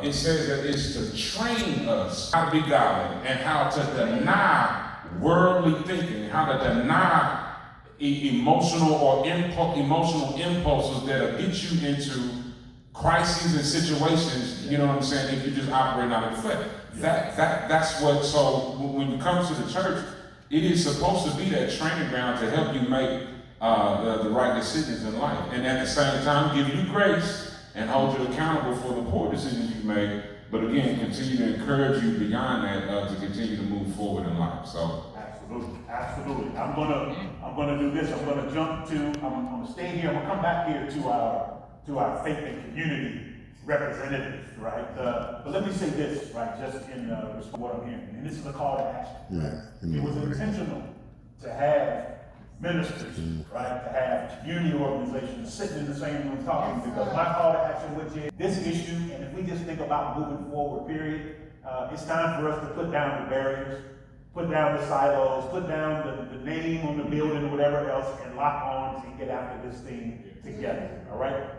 it says that it's to train us how to be godly and how to deny worldly thinking, how to deny emotional or emotional impulses that'll get you into crises and situations, you know what I'm saying, if you just operate out of the flesh. That's what, so when you come to the church, it is supposed to be that training ground to help you make the right decisions in life. And at the same time, give you grace and hold you accountable for the poor decisions you made. But again, continue to encourage you beyond that to continue to move forward in life. So absolutely. I'm gonna do this. I'm gonna jump to. I'm gonna stay here. I'm gonna come back here to our faith and community representatives, right? But let me say this, right? Just in response to what I'm hearing, and this is a call to action. Right? It was intentional to have ministers, right, to have community organizations sitting in the same room talking, because my call to action, which is this issue, and if we just think about moving forward, period, it's time for us to put down the barriers, put down the silos, put down the name on the building or whatever else, and lock arms and get after this thing together, all right?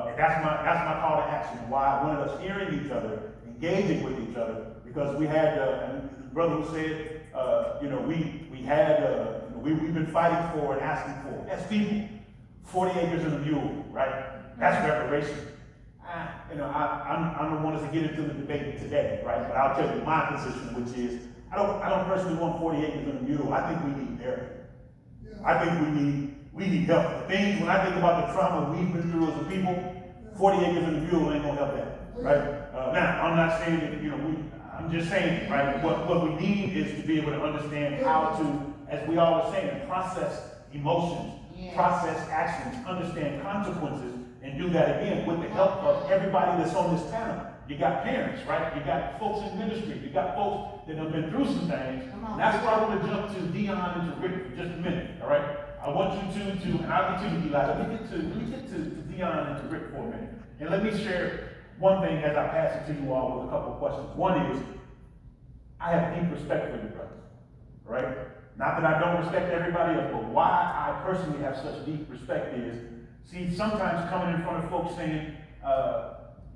And that's my call to action, why I wanted us hearing each other, engaging with each other, because we had, and the brother who said, we've been fighting for and asking for, as people, 40 acres and a mule, right? That's reparation. I don't want us to get into the debate today, right? But I'll tell you my position, which is, I don't personally want 40 acres and a mule. I think we need therapy. I think we need help. The things, when I think about the trauma we've been through as a people, 40 acres and a mule ain't gonna help that, right? Now, I'm not saying that, I'm just saying, right, what we need is to be able to understand how to, as we all are saying, process emotions, process actions, understand consequences, and do that again with the help of everybody that's on this panel. You got parents, right? You got folks in ministry. You got folks that have been through some things. And that's why I want to jump to Dion and to Rick for just a minute, all right? I want you to, and I'll get to you, Eli. Let me get to Dion and to Rick for a minute. And let me share one thing as I pass it to you all with a couple of questions. One is, I have deep respect for you, brother, right? Not that I don't respect everybody else, but why I personally have such deep respect is, see, sometimes coming in front of folks saying,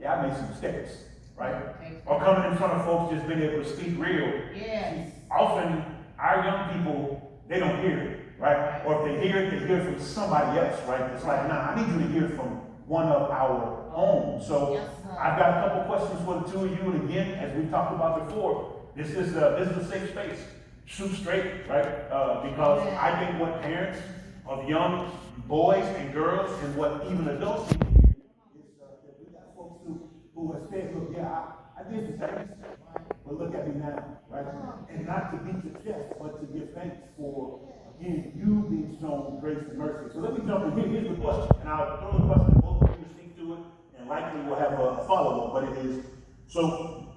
I made some mistakes, right? Or coming in front of folks just being able to speak real. Yes. Often, our young people, they don't hear it, right? Or if they hear it from somebody else, right? It's like, nah, I need you to hear it from one of our own. So, yes, I've got a couple questions for the two of you, and again, as we talked about before, this is a safe space. Shoot straight, right? Because I think what parents of young boys and girls and what even adults need to hear is that we got folks who have said, look, I did the things, but look at me now, right? And not to beat your chest, but to give thanks for, again, you being shown grace and mercy. So let me jump in here. Here's the question, and I'll throw the question, both of you speak to it, and likely we'll have a follow-up, but it is, so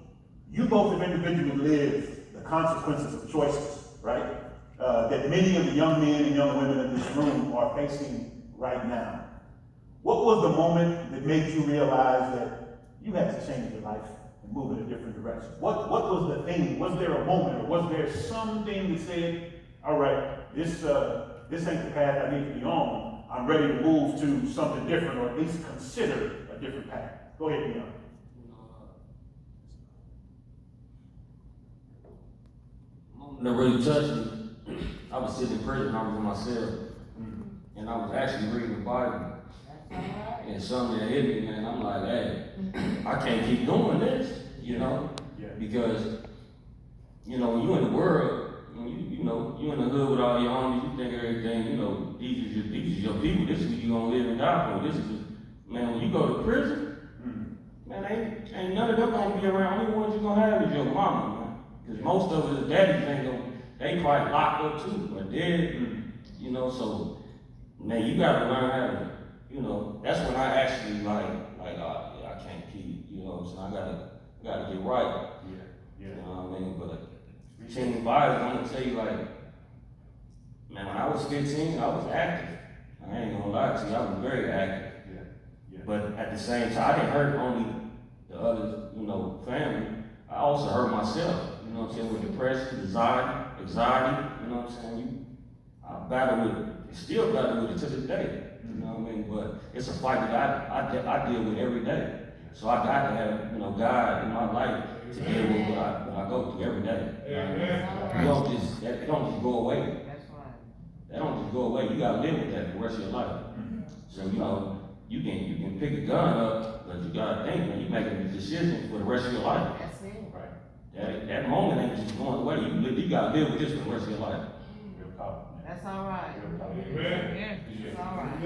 you both have individually lived the consequences of choices, right? That many of the young men and young women in this room are facing right now. What was the moment that made you realize that you had to change your life and move in a different direction? What was the thing? Was there a moment, or was there something that said, all right, this ain't the path I need to be on. I'm ready to move to something different, or at least consider a different path. Go ahead, Dion. That really touched me. I was sitting in prison, I was in my cell, and I was actually reading the Bible. And something that hit me, man, I'm like, hey, I can't keep doing this, because, when you in the world, you in the hood with all your homies, you think everything, these is your people, this is who you gonna live and die for. This is, man, when you go to prison, man, ain't none of them gonna be around. Only ones you gonna have is your mama, man. Because most of us daddies they probably locked up too, or dead, so, man, you gotta learn how to, that's when I actually I can't keep, so I gotta get right. You know what I mean? But teen bodies, I'm gonna tell you, man, when I was 15, I was active. I ain't gonna lie to you, I was very active. But at the same time, I didn't hurt only the others, family. I also hurt myself, with depression, anxiety, I battle with it, still battle with it to this day, But it's a fight that I deal with every day. So I got to have, God in my life to deal with what I go through every day. It don't just go away. That's right. That don't just go away. You gotta live with that for the rest of your life. So, you can pick a gun up, but you gotta think, man, you making a decision for the rest of your life. That's it. That moment ain't just going away. You gotta live with this for the rest of your life. Real talk, man. That's all right. Real talk. Yeah, it's all right.